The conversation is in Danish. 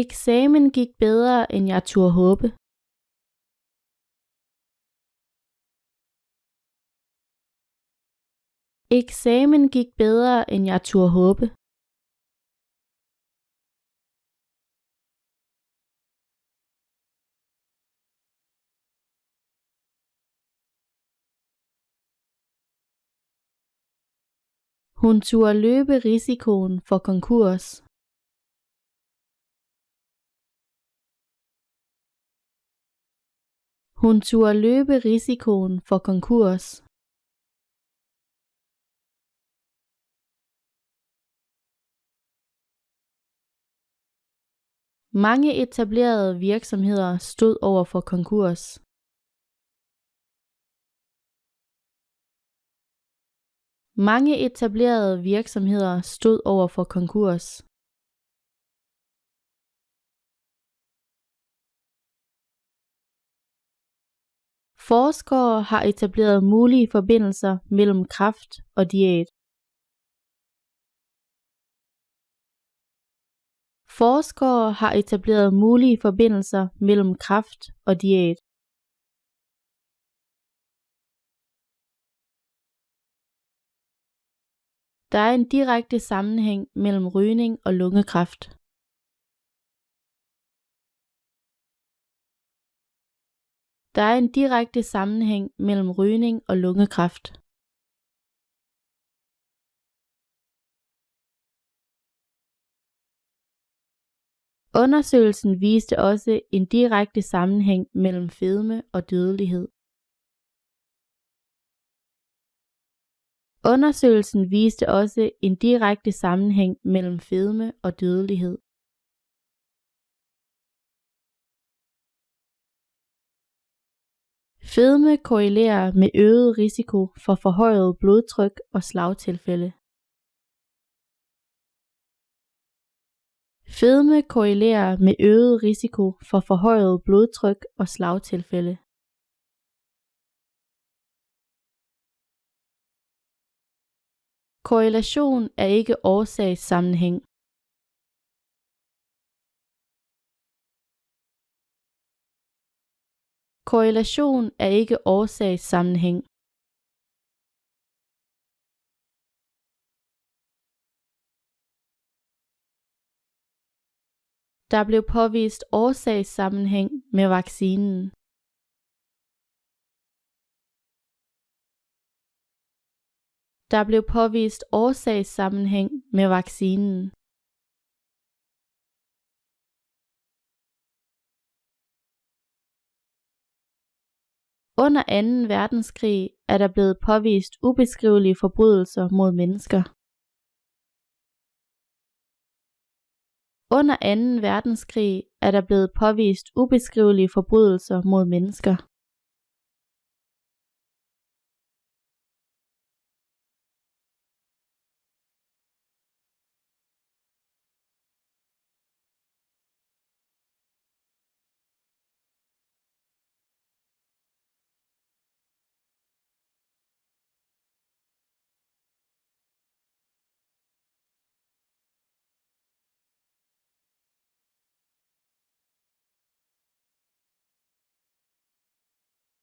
Eksamen gik bedre, end jeg turde håbe. Eksamen gik bedre, end jeg turde håbe. Hun turde løbe risikoen for konkurs. Hun turde løbe risikoen for konkurs. Mange etablerede virksomheder stod over for konkurs. Mange etablerede virksomheder stod over for konkurs. Forskere har etableret mulige forbindelser mellem kræft og diæt. Forskere har etableret mulige forbindelser mellem kræft og diæt. Der er en direkte sammenhæng mellem rygning og lungekræft. Der er en direkte sammenhæng mellem rygning og lungekræft. Undersøgelsen viste også en direkte sammenhæng mellem fedme og dødelighed. Undersøgelsen viste også en direkte sammenhæng mellem fedme og dødelighed. Fedme korrelerer med øget risiko for forhøjet blodtryk og slagtilfælde. Fedme korrelerer med øget risiko for forhøjet blodtryk og slagtilfælde. Korrelation er ikke årsagssammenhæng. Korrelation er ikke årsagssammenhæng. Der blev påvist årsagssammenhæng med vaccinen. Der blev påvist årsagssammenhæng med vaccinen. Under 2. verdenskrig er der blevet påvist ubeskrivelige forbrydelser mod mennesker. Under 2. verdenskrig er der blevet påvist ubeskrivelige forbrydelser mod mennesker.